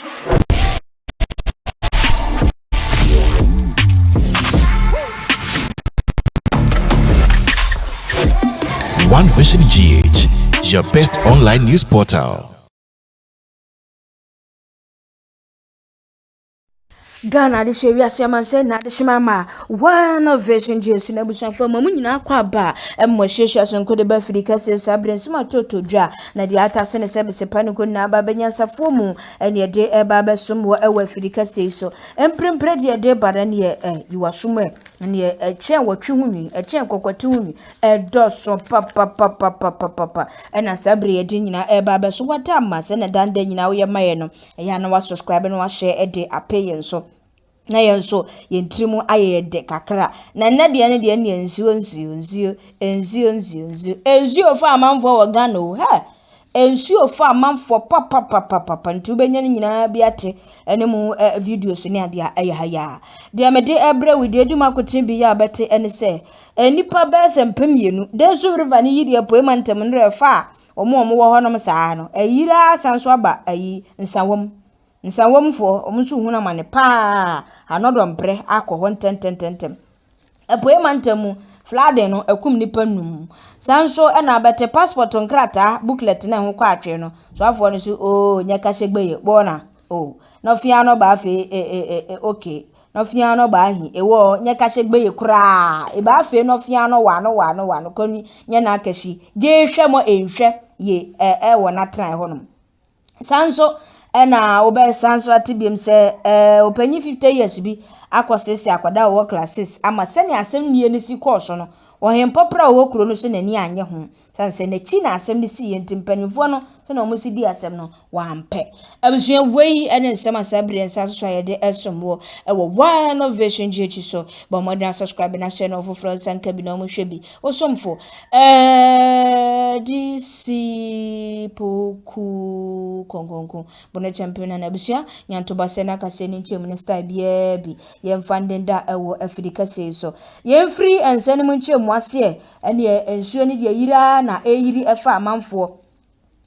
One Vision GH, your best online news portal. Ghana de shewi asiaman se na de shimama One Vision GH na busan fo mamu nyina kwa ba emmo hwehwe sonko de ba Afrika se sabre nsuma toto dwa na de ata se ne se be sepane ko na ba benya safo mu ene de e ba be som wo e wa Afrika se so emprempre de bara ne yiwasom ne chen wotwe hunwi chen kokote hunwi doso papa ena sabre ye de nyina e ba be so wata ma se na danda nyina wo ye maye no ya na wa subscribe no wa share de apaye so na yenso yentrimu ayede kakra na nnade ne de ne nsuo fa amanfo wo Ghana o ha ensuo fa amanfo papa ntu benya nyina bi ate ene mu videos ne ade ayaya de amede ebra we de duma kotin bi ya bete ene se nipa ba sempem yenu de so river ne yidi apoema ntem ne fa omo wo honom saa no ayira sanso aba ayi nsanwomfo omunsu huna mane pa anodo mpre akọ ntenten apoema ntemu flade no akum nipa num sanso na abete passport nkrata booklet na ho kwa atwe no so afọ no so nyaka segbeye bona no fia no ba fe okay no fia no ba hi ewo nyaka segbeye kura e ba fe no fia no wano koni nya na akashi je hwe mo enhwe ye wo na tran ho no sanso ena obe sanso atibiem se opanyi 50 years bi akosese akwada wo classes ama sene asem nie ne si course no ohempopra wo kuro no so nani anye ho sanse na chi na asem ne si yentimpanifo no so na omusi di asem no wampe abusua wei ene nsem asabre nsanso so ye de esomwo ewo One Vision GH so ba modern subscribe na share no foforo sanka bi na omuhwe bi osomfo disipoku konkonko bono champion na abusua nyanto base na kase ni nche minister bia bi yemfandenda ewo Afrika sei so yemfree ense mu nche ase ene ensuo ne de yira na eyiri efa amanfo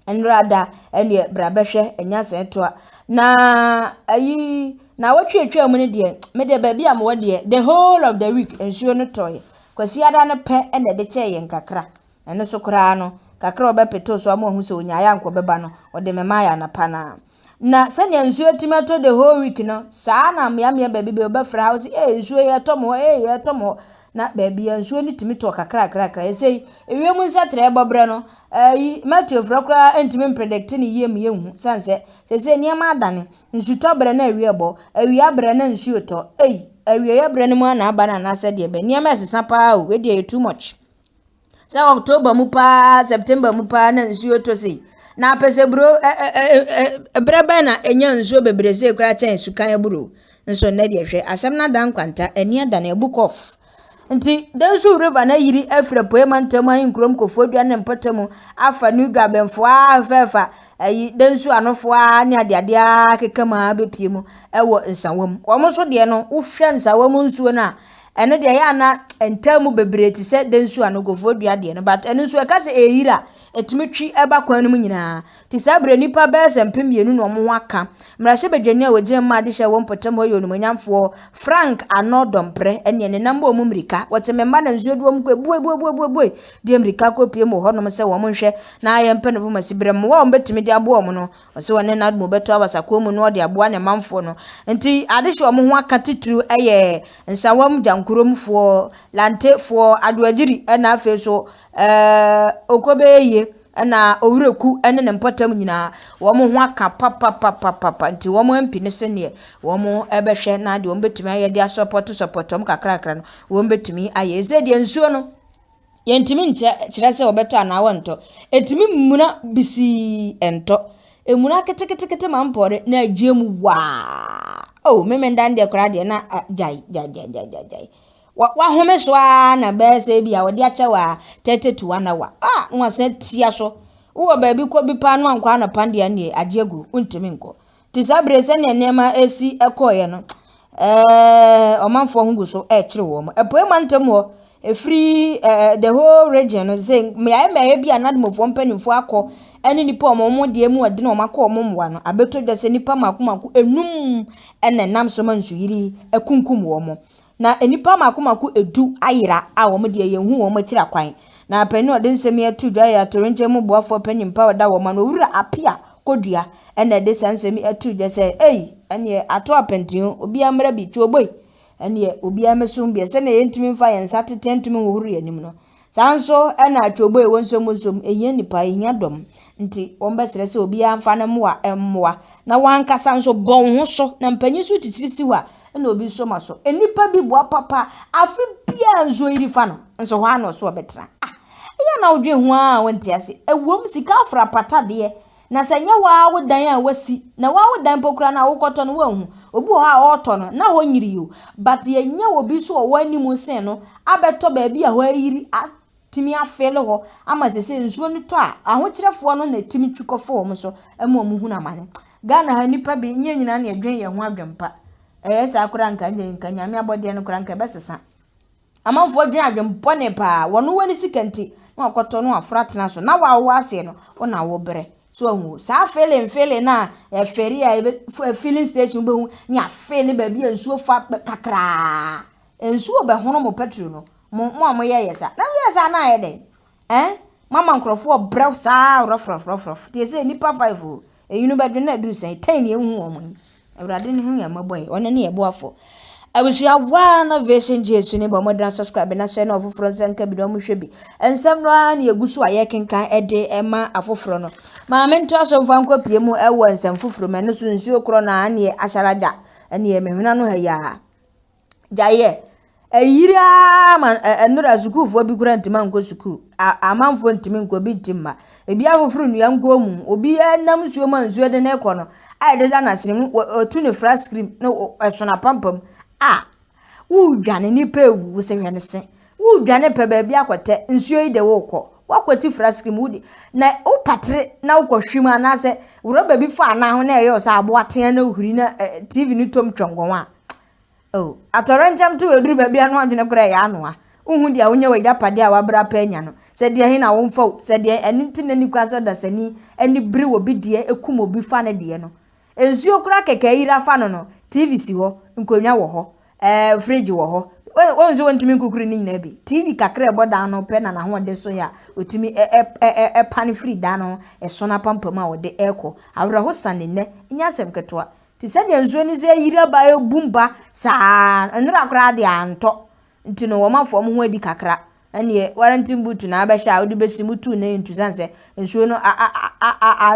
enrada ene brabehwe enyase toa na ayi na watwetwa mu ne de me de ba bia mo de the whole of the week ensuo ne toy kwasi ada ne pe ene de che yen kakra ene so kra no kakra obepeto so amohu se onyaya nko beba no ode memaya na pana na sanya ensuo timato the whole week no saa na miamia ba bi obefra house ensuo ye tomo na baby ensuo ni timito kakra esei ewiem nsatere bobre no Matthew frakra entimi predict ni yem yehu sanse sese niam adane nsuto bre na awia bre na nsuo to awia bre ne mu na aba na na sede be niam asesa pa we dey too much sa October mu pa September mu pa na nsuo to sei na pese bro braba na enya nsuo bebrese kura chen sukan bro nso na de hwe asem na dan kwanta eni ada na book off nti dansu river na yiri afra poema ntam an krom kofodua ne mpotemu afa nu dwabemfo afefa ayi dansu anofo ne ade akekama bepiemu ewo nsawam wo so de no wo hwe nsawam nsuo na eno de ya na entamu bebreti se dansu anogofodua de no but eno nsuo ka se eyira etumetwi eba kwan mu nyina ti sabre nipa be sempem yenu no mo aka mrahye bedwani a wogire ma de hye wo mpotemu hoyo no manyamfo Frank Anodompre ene ne namba omu mrika wotememba na nsuo duom ko buo de mrika ko pie mo hono se wo monhwe na ayempe no masibre mo wo mbetimi de abo mo no se wone na mo beto abasako mu no de abo na manfo no nti ade hye omo ho aka tituru eye nsawam jankuromfo lantefo adoagiri na afi so okobeye na owureku ene ne mpotam nyina wo mo ho aka papa nti wo mo mpi ne sene wo mo ebehwe na de wo betumi ayede support kakra no wo betumi aye ezedie nsuo no yentimi nkyere se obeto ana wonto etimi muna bisi ento emuna ketekete mampore na agiemu wa memenda de kora de na jai wa home so na be se bia wo de ache wa 30 to 1 hour nwa se tia so wo ba bi ko bi pa no ankwa na pande ane agiegu untimi nko ti sabre se ne nema esi ekoye no omanfo hungu so kire wo mo epoema ntem ho free the whole region say me be anadmofo mpanimfo akọ ene nipa omo de mu ade na omakọ omo mwa no abeto dwase nipa makomako enum ene nam so mansu yiri akunkum wo mo na enipa makomako edu ayira a wo de yehu wo mo kira kwan na pani ode nsem ya tu dwa ya torenje mu boafo panimpa oda wo ma no wura apia kodua ene de sansem atu dwa say ene ato apentin obi amra bi tuoboy ene obi amesum bi se na yentumi mfa yensa tetentumi wohuru yanim no sanso ena atwoboy wonsom ehia nipa ehia dom nti wombesere se obi amfa na mmoa na wankasa nso bon ho so na mpanyi so titiri siwa ena obi so maso enipa bi boa papa afi bia nzo iri fa no nso ho ano so obetra ya na odwe ho a wonti ase ewom sika afra pata de na senya wa wodan a wasi na wa wodan pokura na wokoto no wahu obi ho a oto no na ho nyiri yo but yenya obi so wo animu sen no abeto ba bia ho ayiri timi afele ho ama sese nsuo no to a ahokyerefo no na timi twukofo wo so ama mu hu na mane Ghana ha nipa bi nyina na edwen ye ho adwempa sa akura nka nyame abode no kura nka besesa amanfo adwen adwempo ne pa wono wani sikanti na okoto no afratena so na wa wo ase no wona wo bere so hu sa feeling na feri a filling station be hu nya feel ba bi nsuo fa kakra nsuo be hono mo petrol no mo ye yesa na yesa na ye den mama nkrofo brew sa rof tie se nipa 5 eyinu be dwen na du sen 10 ye hu omo awrade ne hu ya maboy one ne ye boafo abusia wana version jesu ne ba modern subscribe na share na ofoforo nka bi do mo hwe bi ensem no a na yegusu aye kenkan ede ema afoforo no ma mento aso mfa nkwa pie mu ewo ensem foforo me no so nsuo kro na ne asharaja ene ye mehuna no ha ya jaye ayira man enura suku fo bi kura ntima nko suku amanfo ntimi nko bi timma ebi afoforo nua nko mu obi enam suo man suo de ne ko no ai de na sirim otu ne flash screen no esona pampam wu dwane ni pewu se hwene se wu dwane pe ba bia akote nsuo yi de wo kọ wakwati flash screen wudi na o patre na wo hwim anase roba bi fa na ho na eyo sa abo aten na ohuri na TV ni tom twongonwa atoranjam to weduru ba bia no adwene kora ya anoa uhu dia wonya wagya pade a wabra pa anya no se dia he na wo mfa se dia enti na ni kwaso da sani ani bri wo bi dia ekum obi fa na dia no nsuo kora keke yira fa no TV si ho nkonwa wo ho fridge wo ho wonzo wontimi nkukuru ni nyina bi TV kakra eboda no pe na ho de so ya otimi pan free da no so na pampam a wo de eko awra ho sane ne nya asem ketoa ti se ne nsuo ni se yira ba e bumba sa nra kra de anto nti no wo mafo mo ho adi kakra ene warranty boot na abehya wo de besimutu na ntu sanse nsuo no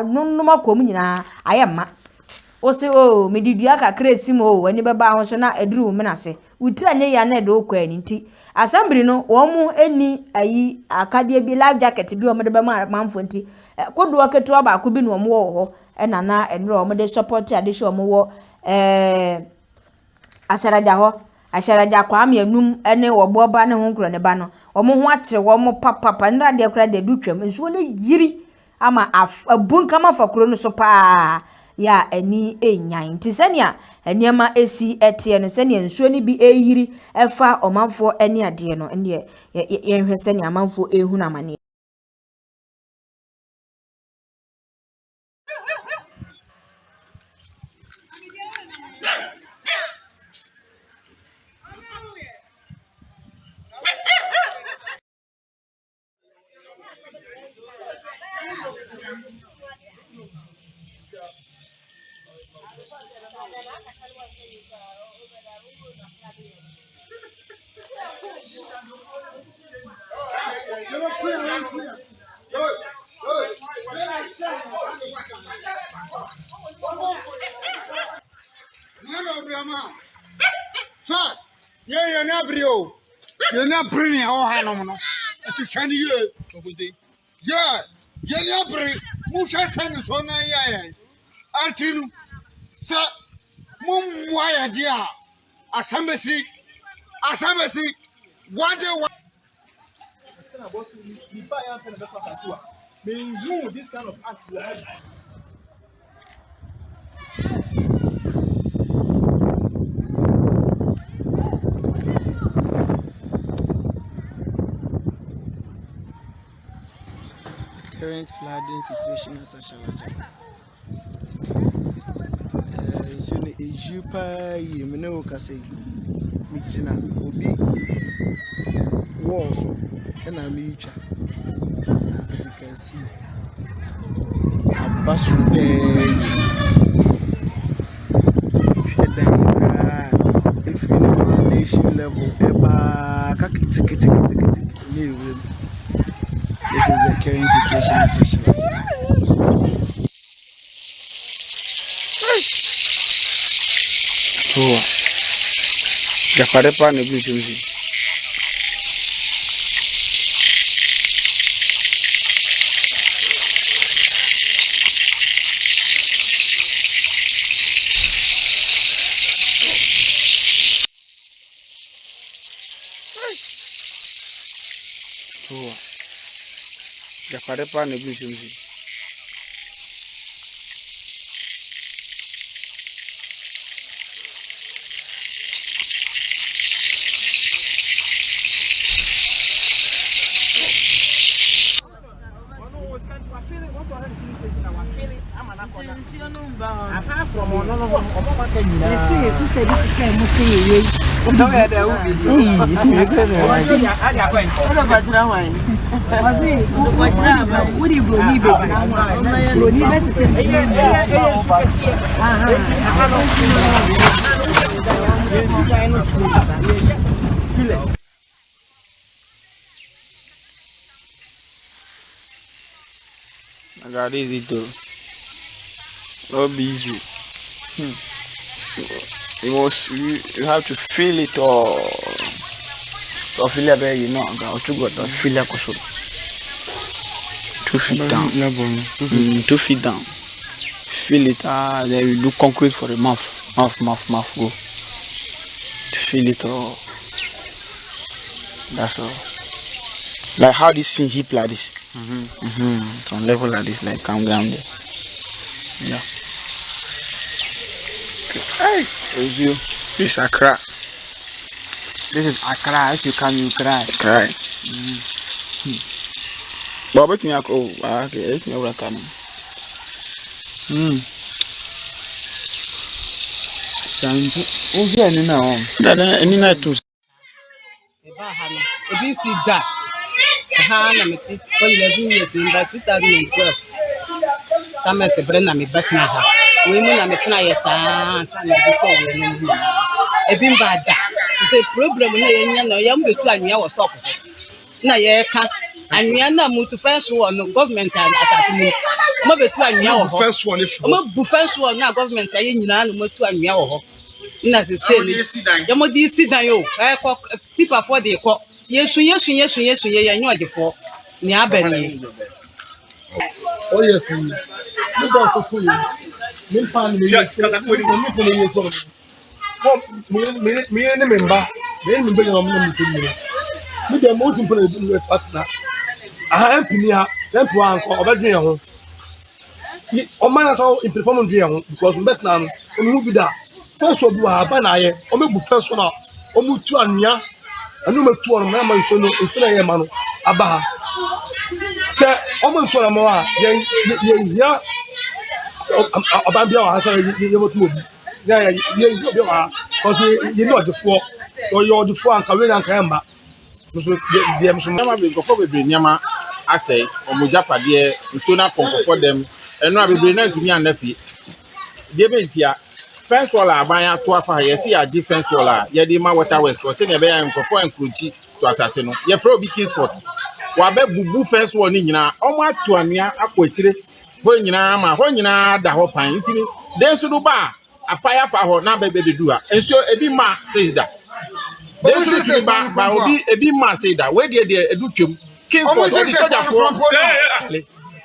nonoma kom nyina ayemma ose medidua kakra esimo wani beba ho so na eduru menase utira nye ya na edo kwa nti assembly no wo mu eni ayi akade bi life jacket bi o me de ba manfo nti kodo aketu aba ko bi no mo wo ho na eduru o me de support adehye o mo wo asharaja kwa amianum ene wo boba ne ho nkro ne ba no o mo ho akire wo mo papa nra de kra de dutwam nso ne yiri ama abun kama fakro no so pa ya ani enyan nti sania eniema esi etie no sania nsuo ni bi eyiri efa omanfo eni ade no ene ye hwe sania amanfo ehu na mane You're not brio. You're not bringing all Hanno to send you. Yeah, you're not bring. Musha send us on a Artinu. Sir, Mum, why, dear? Assembly. What do you this kind of act will have? current flooding situation at Ashawanja. So the Ejupa Yemeno Kase Mijina Obi walls and a nature, as you can see. Basu if you know foundation level, this is the current situation at Ashawanja. The Parepa and the Blue Jersey. The Parepa and the Blue Jersey. Apart from one of them, sister, this is kind of thing. No, there will be. What do you believe? I got easy too. Not be easy. You have to feel it or to feel it, you know, about to go to feel it. 2 feet down. 2 feet down. Feel it. Then we do concrete for the mouth. Mouth go. Feel it all. That's all. Like how this thing hip like this. On level like this, like come down there. Yeah. Hey, it's you. This is Accra. This is Accra. If you come, you cry. Cry. But wait me, okay. Let me over come. Who's here now? Any night too. If you see that, Hanamity, when you are doing it in 2012, come as a brand of Batna. Women are making a son, a bim bad. It's a problem when you're young between your stop. Now, you can't, and we are not moved to first one, no government and assassinate. Not between your first one, if not first one, now government, I ain't none to a meow. That's the same. You're more decent than you. I call people for the call. Yes, I know the four. Niabeni. Oh, yes, you don't for food. Me and me remember. Then we bring me the most important partner. I am Pinia, sent one for over here. O man so in performance here because Vietnam o mu bi da first of all ba na ye o me bu first one o mu tu anua anu me tu on na ma so no so na ye ma no aba ha se o mu tu na mo a ye ya oba bia wa so ye mo tu obi ya ye bia wa cause ye no odefo o ye odefo anka we na nka mba so de am so nyama be nkofo bebre nyama asai omujapade nso na konkofo dem enu abebre na ntumi anafi de be ntia fence wall aban ato afa yesi ya defense wall ye di ma water west for say ne be ya nkofo enkrochi to asase no ye fro bi Kingsford wa be bubu fence wall ni nyina omo ato anua akwakyire ho nyina ma ho nyina da ho pan ntini den so do ba apaya fa ho na be bedu a enso ebi ma say da den so ti ba obi ebi ma say da we de edu twem Kingsford o di soldier for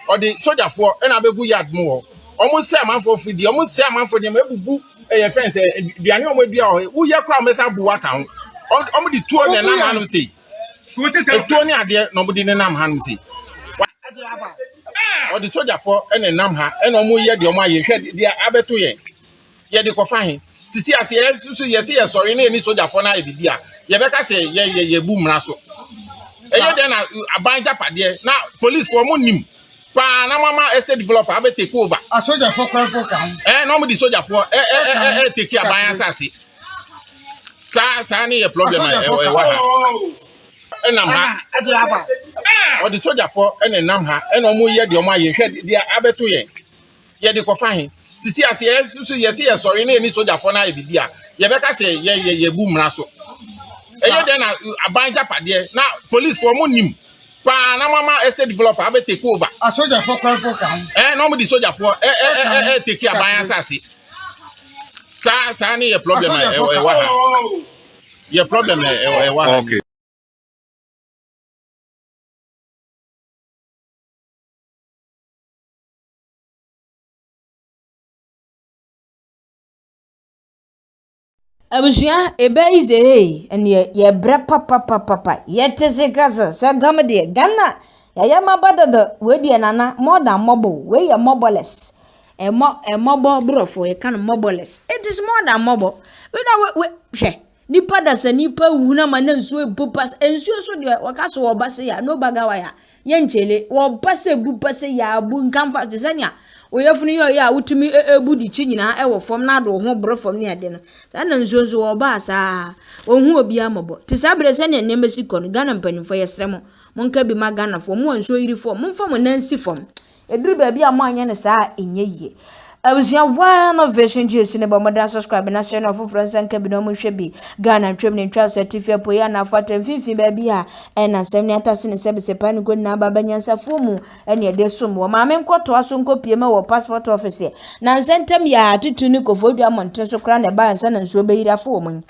or the soldier for and abegu yard more almost say amanfo fidi almost say amanfo dem ebubu e fence duane o modua o wo ye kra mesa bu aka ho o di tuo ne nam hanum sei tuo ne ade no mo di ne nam hanum sei or the soldier for and nam ha and o mo ye de o ma ye hwe de abeto ye ye de kofa he sisi ase ye so ye se ye sorry na ni soldier for na e bibia ye be ka say ye bu mra so eye de na aban japade na police for mo nim pa na mama estate developer abe take over a soldier for crap kan no me di soldier for take care ban asase sa ni problem wa ha enam ha o di soldier for enam ha ena omo ye de omo aye hwe de abeto ye de kofa he sisi ase ye se ye sorry na ni soldier for na e bibia ye be ka se ye bu mra so eye de na aban japade na police for mo nim pa na mama estate developer abe take over a soldier for crap kan no me di soldier for take care ban asase sa ni ye problem wa ha ye problem wa ha Okay. Abusua ebe ize ene ye bre papa ye tese kasa sa gamde Ghana ya mabadada we die nana more than mobile we ye mobileless e mobile brofo ye kan mobileless it is more than mobile we hwe nipa da sa nipa huna mana nso ebupas ensuo so de wakaso wo base ya no bagawa ya ye nchele wo base ebupase ya abu nkamfa tsania oyefunu ya wutumi ebu di chi nyina e wo fom na do ho bro fom ne ade no sa na nso wo ba sa ohun obi amabo ti sa bre se ne nemesi kon Ghana mpanimfo yesremo monka bi ma Ghana fo mo nso yiri fo mo fam nansi fom eduru ba bi amo anya ne sa enye yie abusia one version Jesus ne ba modan subscribe na share na foforo nsanka bi no mo hwe bi Ghana twem ne twa certificate po ya na fata fifi ba bi a na sem ne atase ne sebese pa ne go na baba nyansafo mu ene de som wo ma me nkoto aso nkopie ma wo passport office na nsentem ya tutu ni kofodua monten so kra ne ba nsa na nso be yira fo mu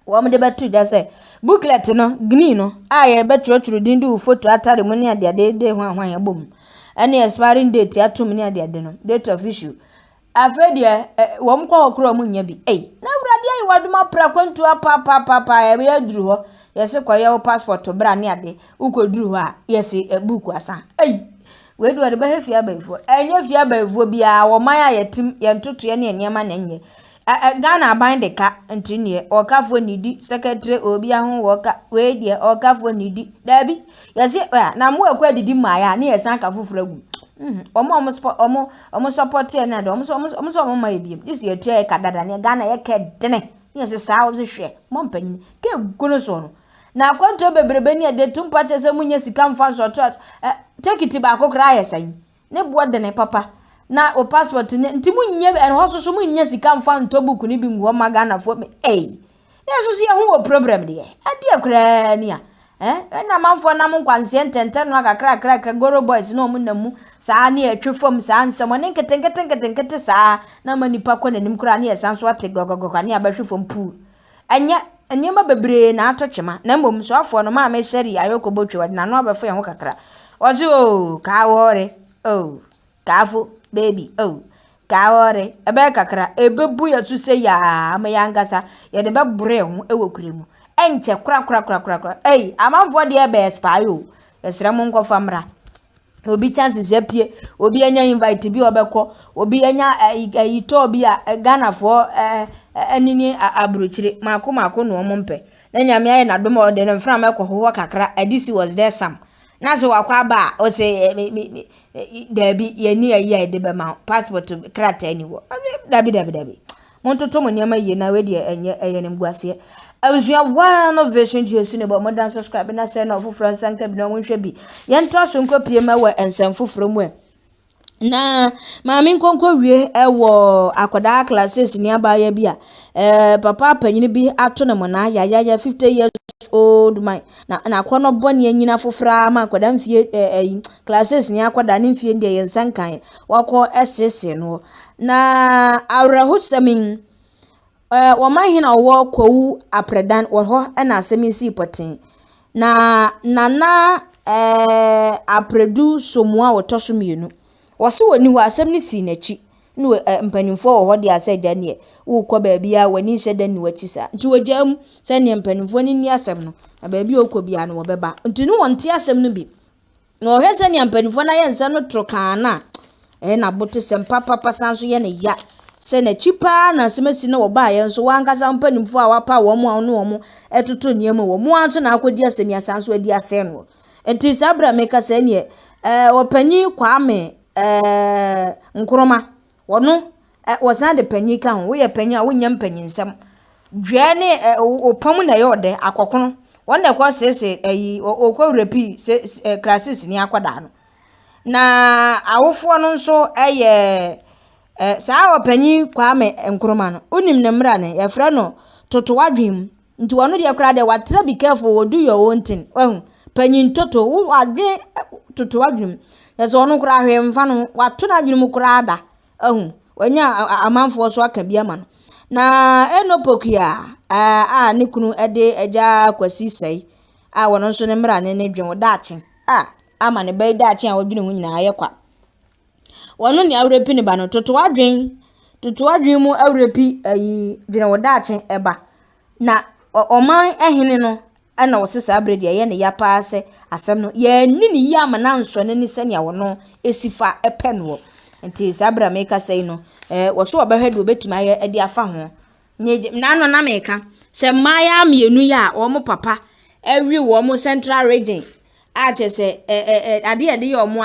wo mo de betu da say booklet no gni no aye betrotru din du photo atare mu ne ade de hwan ya bom ene expiring date atum ne ade no date of issue afedia wom kwa okro mu nya bi na urade ayi waduma pra kwantu papa ya aduru ho yesi kwa ya passport bra ne ade ukoduru ho a yesi book asa we do ade ba hefia baifo enye fia baifo bia wo man ayetim ye ntoto ye ne niam na nye Ghana aban de ka ntine okafo nidi secretary obi ahun woka we die okafo nidi dabi yesi na mu akwa didi maya ne yesan ka foforo agu omo support ya na do omo ma ebiem this year tie ka dada ne Ghana ye ka dene ne se sa wo se hwe mo mpanyin ke guno so no na kwanto bebrebe ne de tumpa chese munye sika mfa so to take it ba kokra ya san ne bo de ne papa na o passport ne nti munye en hoso munye sika mfa ntobuku ne bi ngwo ma Ghana fo me yeso si ehun wo problem de ade akra ni a na manfo na mo kwanse ntente no akakra goro boys no mo namu saa ne atwefom saa nsem ne nketenkete saa na manipa ko nanim kura ne yesanso ate gogogo ne abahwefom pu anya ma bebre na atochema na mbom so afo no ma me sheri ayoko botwe wade na no abafo ye ho kakra ozi ka wore kafo baby ka wore ebe kakra ebebu ya tu se ya ama yangasa ye de bebre ho ewokuremu enche kra amanfo de ebe espayo esre mo nkofa mra obi chances apie obi anya invite bi obekọ obi anya ito obi a Ghana fo anini abrochire mako no omompe na nyame aye na dom ode no mfra mekọ ho kakra adisi was there some na so wakwa ba o se dabi ye ni ayi de be ma passport krata ani wo dabi montoto mo niam ayi na we de enye ne mguase abusua one version Jesus ne ba modan subscribe na share na foforo nsanka bi na wonhwe bi ye nto aso nkopie ma wa ensam foforo mu na maami nkonko wie ewo akoda classes ni abaya bi a papa panyin bi ato na mo na ya 50 years old man na akono bone anyina fofora ma akoda mfie classes ni akoda ne mfie ndie yensankan wako ss no na awrahosamin wamahina wo kwu apredan wo ho na asemisi potin na nana apredu somua wotoso mienu wose woni ho asem ni si nachi no mpanimfo wo ho de asaja ne wo kọ baabi a wani hyeda ni wachi sa nti wojam se ne mpanimfo ni asem no na baabi okọ bia no wo beba nti no wonte asem no bi na ohwe se ne mpanimfo na ye nsa no trokana na bote sem papa sanso ye ne ya se na chipa na semesi na wo ba ye nso wankasa mpanimfo a wapa wo mo no wo mo etoto niam wo mo anso na akodi asemi asanso adi ase no enti sabra meka se ne opanyi Kwame Nkrumah wono wosan de panyi ka ho wo ye panyi a wonya mpanyi nsam dwe ne opam na ye ode akokono wona kwa sese okwa repi classes ni akwada no na awofo no nso saa opanyi Kwame Nkrumah no unim ne mra ne ye frɛ no toto wadwem nti wono de kra de watra be careful wo do your own thing panyi toto wo adwe toto wadwem yeso wono kra hwe mfa no wato na adwem kra da wanya amanfo so aka bia ma no na enopokia ne kunu ede eja kwasi sei wono nso ne mra ne dwen wo daachen ama ne bai daachen a wodwene hu nyina ayekwa wono ne awrepi ne ba no toto wadwen mu awrepi dwene wo daachen eba na oman ehene no ana wosesa abredi ye ne ya paase asem no ye nini ya ama na nso ne ni sene wono esifa epeno nti sabra meka sei no woso obehwede obetuma ye edi afa ho na meka se maya mienu ya wo mo papa every wo mo central region chese ade ye mo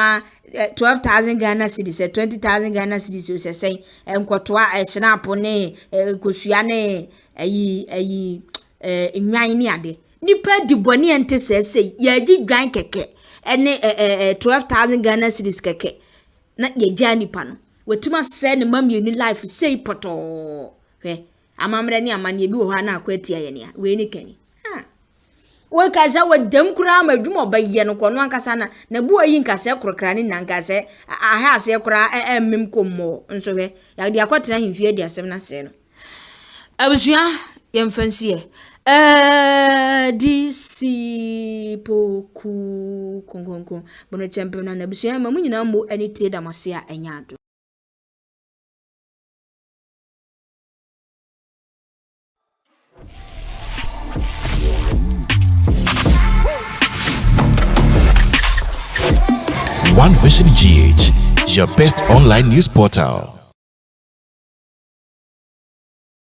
12,000 Ghana cedis 20,000 Ghana cedis o se sei enkotoa snap ne kosua ne nwan ni ade nipa di boni ente se ye gi dwan keke ene 12,000 Ghana cedis keke na ye gya nipa no wetuma se ne mamienu life sei poto hwe amamre ni amane bi wo ha na akwatia ye ne we ni kani we kaza wadam kura madwuma baye no kono ankasa na bu ayi nkasa krokra ni nankasa aha ase kura emmem kommo nso hwe ya de akwatena himfie di asem na se no abusua yemfansie disipoku konkonko bono champion na abusua ma munyina mo ani tie damase a enya ado. One Vision GH, your best online news portal.